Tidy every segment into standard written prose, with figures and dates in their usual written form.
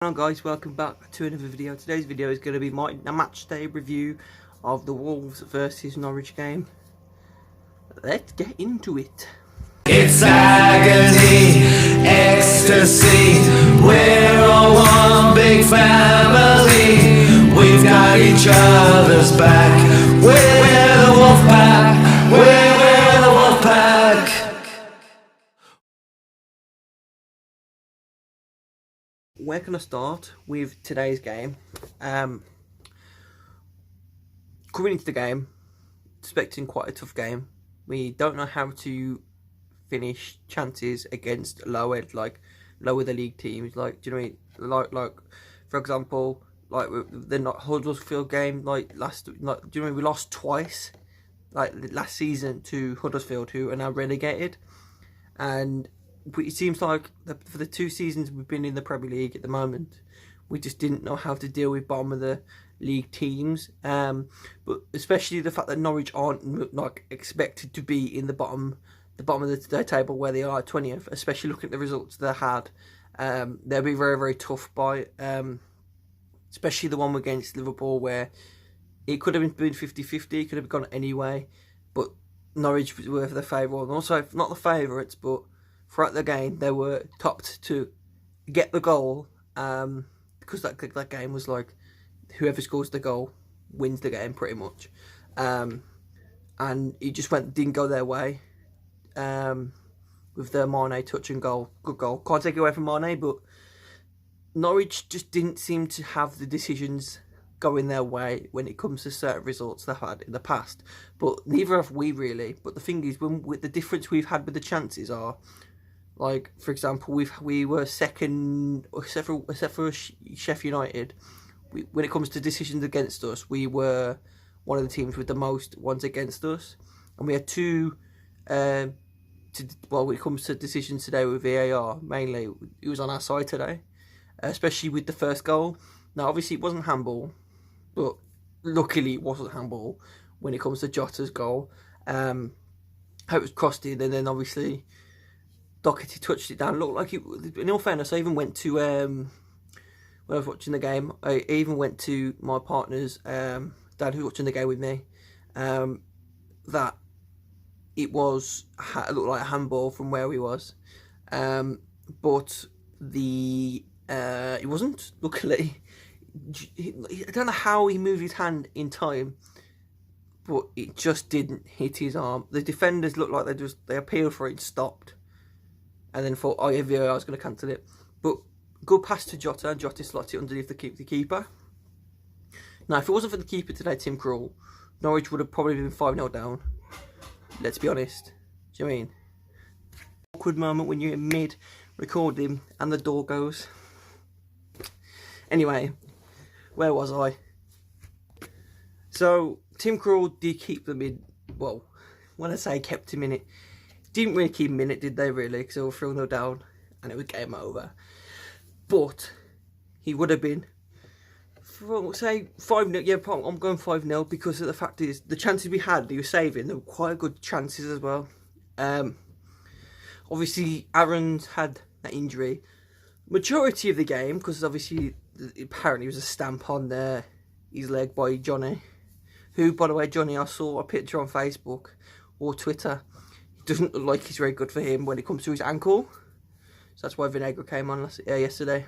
Hello guys, welcome back to another video. Today's video is going to be my match day review of the Wolves versus Norwich game. Let's get into it. It's agony, ecstasy, we're all one big family. We've got each other's back. We're the Wolfpack, we're the Wolfpack. Where can I start with today's game? Coming into the game, expecting quite a tough game. We don't know how to finish chances against lower the league teams. Like, do you know what I mean? Like for example, like the not Huddersfield game, do you know what I mean? We lost twice, like last season, to Huddersfield, who are now relegated, and it seems like for the 2 seasons we've been in the Premier League at the moment, we just didn't know how to deal with bottom of the league teams. But especially the fact that Norwich aren't like expected to be in the bottom of the table where they are at 20th, especially looking at the results they had. They'll be very, very tough by, especially the one against Liverpool, where it could have been 50-50, it could have gone anyway, but Norwich were the favourite, and also not the favourites, but throughout the game they were topped to get the goal, because that game was like whoever scores the goal wins the game pretty much, and it just didn't go their way, with the Mane touch and goal. Good goal, can't take it away from Mane, but Norwich just didn't seem to have the decisions going their way when it comes to certain results they've had in the past, but neither have we really. But the thing is, with the difference we've had with the chances are, like, for example, we were second, except for Sheffield United. When it comes to decisions against us, we were one of the teams with the most ones against us, and we had two. When it comes to decisions today with VAR, mainly it was on our side today, especially with the first goal. Now, obviously, it wasn't handball, but luckily it wasn't handball when it comes to Jota's goal. How it was crossed in, and then obviously Doherty touched it down. It looked like it. In all fairness, I even went to when I was watching the game. I even went to my partner's dad, who was watching the game with me. That it looked like a handball from where we was, but it wasn't. Luckily, I don't know how he moved his hand in time, but it just didn't hit his arm. The defenders looked like they appealed for it and stopped, and then thought, oh yeah, VAR was going to cancel it. But good pass to Jota, and Jota slotted it underneath the keeper. Now, if it wasn't for the keeper today, Tim Krul, Norwich would have probably been 5-0 down. Let's be honest. Do you know what I mean? Awkward moment when you're in mid-recording and the door goes. Anyway, where was I? So, Tim Krul did keep them in. Well, when I say kept him in it, didn't really keep him in it, did they really? Because they were 3-0 down and it was game over. But he would have been, say, 5-0. Yeah, I'm going 5-0 because of the fact is the chances we had, he was saving, they were quite good chances as well. Obviously, Aaron's had that injury majority of the game, because obviously apparently it was a stamp on his leg by Johnny, who, by the way, Johnny, I saw a picture on Facebook or Twitter. It doesn't look like he's very good for him when it comes to his ankle, so that's why Vinegar came on yesterday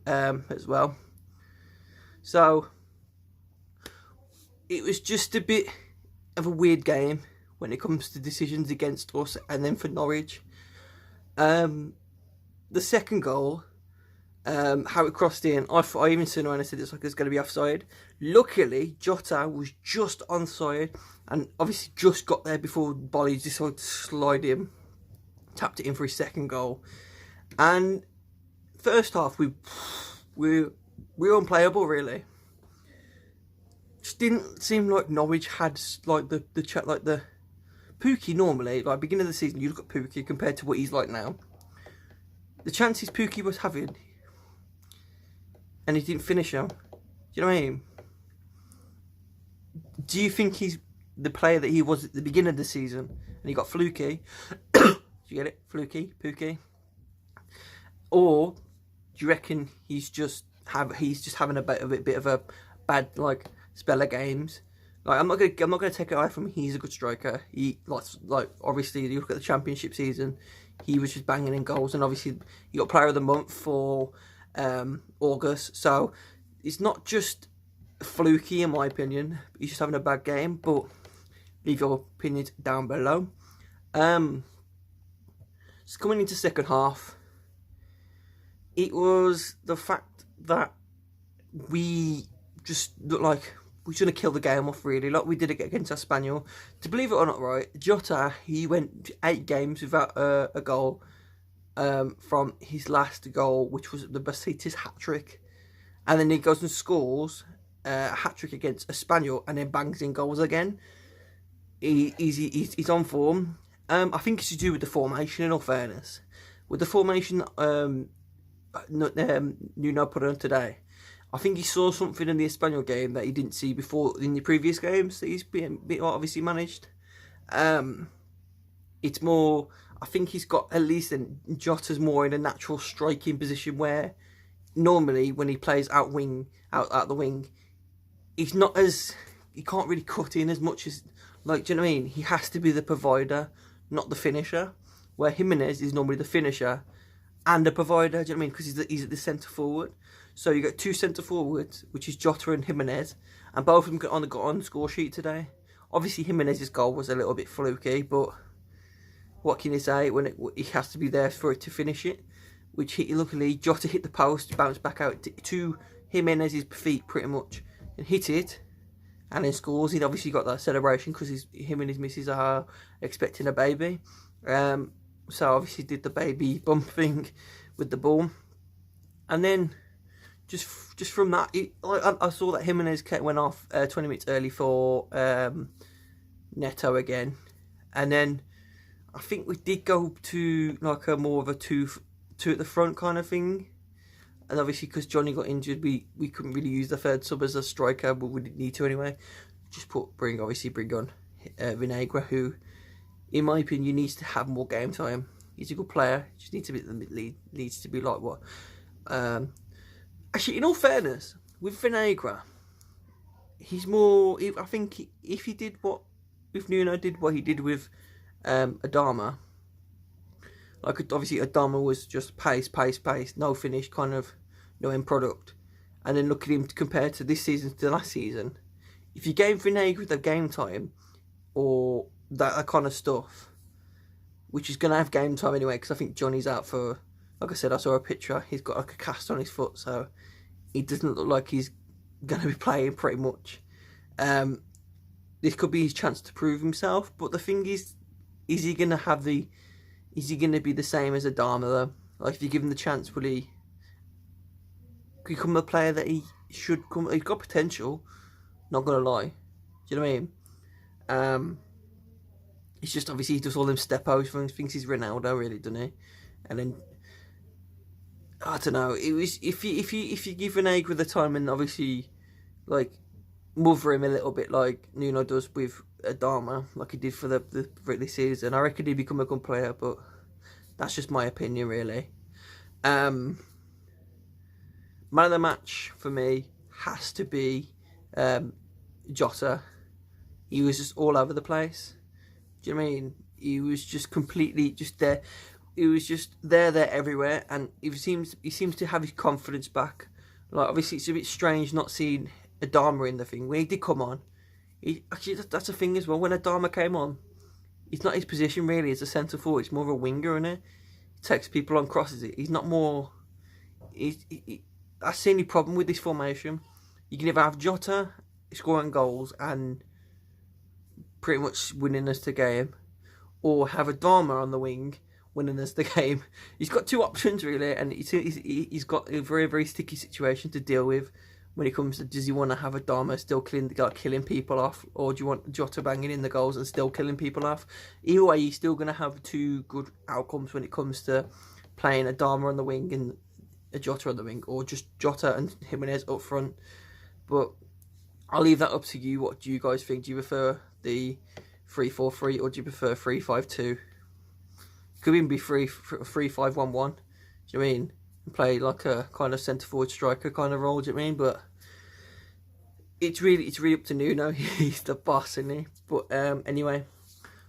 as well. So it was just a bit of a weird game when it comes to decisions against us, and then for Norwich. The second goal, how it crossed in, I even seen when I said it's like it's going to be offside. Luckily, Jota was just onside, and obviously just got there before Bolly decided to slide him, tapped it in for his second goal. And first half, we were unplayable, really. Just didn't seem like Norwich had like the chat, like the Pookie normally, like beginning of the season, you look at Pookie compared to what he's like now. The chances Pookie was having, and he didn't finish them. Do you know what I mean? Do you think he's the player that he was at the beginning of the season, and he got fluky? Do you get it? Fluky, Pookie. Or Do you reckon he's just having a bit of a bad like spell of games? Like I'm not gonna take it away from him. He's a good striker. He like obviously you look at the Championship season, he was just banging in goals, and obviously he got Player of the Month for August. So it's not just fluky in my opinion. He's just having a bad game. But leave your opinions down below. It's coming into second half. It was the fact that we just looked like we should have killed the game off, really, like we did it against Espanyol. To believe it or not, right, Jota, he went 8 games without a goal from his last goal, which was the Basitas hat-trick. And then he goes and scores a hat-trick against Espanyol and then bangs in goals again. He's on form. I think it's to do with the formation, in all fairness. With the formation Nuno put on today, I think he saw something in the Espanyol game that he didn't see before in the previous games that he's been obviously managed. It's more, I think he's got at least Jota's more in a natural striking position where normally when he plays out the wing, he's not as, he can't really cut in as much as, like, do you know what I mean? He has to be the provider, not the finisher. Where Jimenez is normally the finisher and a provider, do you know what I mean? Because he's at the centre forward. So you got 2 centre forwards, which is Jota and Jimenez, and both of them got on the score sheet today. Obviously, Jimenez's goal was a little bit fluky, but what can you say when he has to be there for it to finish it? Which luckily Jota hit the post, bounced back out to Jimenez's feet pretty much, and hit it, and then scores. He'd obviously got that celebration because him and his missus are expecting a baby. So obviously did the baby bump thing with the ball, and then. Just from that, I saw that Jimenez went off 20 minutes early for Neto again, and then I think we did go to like a more of a two at the front kind of thing, and obviously because Johnny got injured, we couldn't really use the third sub as a striker, but we didn't need to anyway. Just bring on Vinegra, who, in my opinion, needs to have more game time. He's a good player. Just needs to be like what. Actually, in all fairness, with Vinegra, he's more. I think if he did if Nuno did what he did with Adama, like obviously Adama was just pace, no finish, kind of no end product, and then look at him compared to this season to last season. If you gave Vinegra the game time or that kind of stuff, which is going to have game time anyway, because I think Johnny's out for. Like I said, I saw a picture. He's got like a cast on his foot, so he doesn't look like he's going to be playing pretty much. This could be his chance to prove himself. But the thing is he going to have the? Is he going to be the same as Adama though? Like if you give him the chance, will he become the player that he should come? He's got potential. Not gonna lie. Do you know what I mean? It's just obviously he does all them step outs. Thinks he's Ronaldo, really, doesn't he? And then. I don't know. It was if you give Vinegra the time and obviously like mother him a little bit like Nuno does with Adama, like he did for the this season, I reckon he'd become a good player. But that's just my opinion, really. Man of the match for me has to be Jota. He was just all over the place. Do you know what I mean? He was just completely just there. He was just there, everywhere, and he seems to have his confidence back. Like obviously, it's a bit strange not seeing Adama in the thing. When he did come on, actually that's a thing as well. When Adama came on, it's not his position really as a centre forward. It's more of a winger, isn't it? He takes people on crosses. He's not more. That's the only problem with this formation. You can either have Jota scoring goals and pretty much winning us the game, or have Adama on the wing. Winning us the game. He's got 2 options really, and he's got a very, very sticky situation to deal with when it comes to, does he want to have Adama still killing people off, or do you want Jota banging in the goals and still killing people off? Either way, he's still going to have 2 good outcomes when it comes to playing Adama on the wing and a Jota on the wing, or just Jota and Jimenez up front. But I'll leave that up to you. What do you guys think? Do you prefer the 3-4-3 or do you prefer 3-5-2? Could even be 3-5-1-1. Do you know what I mean? play like a kind of centre forward striker kind of role. Do you know what I mean? But it's really up to Nuno. He's the boss, isn't he? But anyway,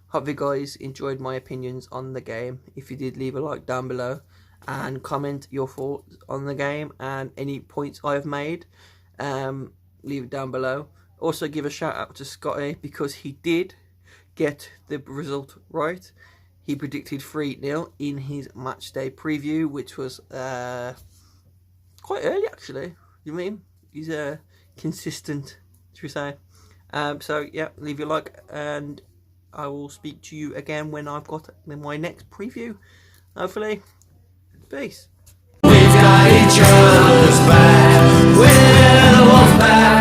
hope you guys enjoyed my opinions on the game. If you did, leave a like down below and comment your thoughts on the game and any points I've made. Leave it down below. Also, give a shout out to Scotty because he did get the result right. He predicted 3-0 in his match day preview, which was quite early actually. You mean he's consistent, should we say? So yeah, leave your like, and I will speak to you again when I've got my next preview. Hopefully, peace. We've got each other's back. We're the Wolfpack.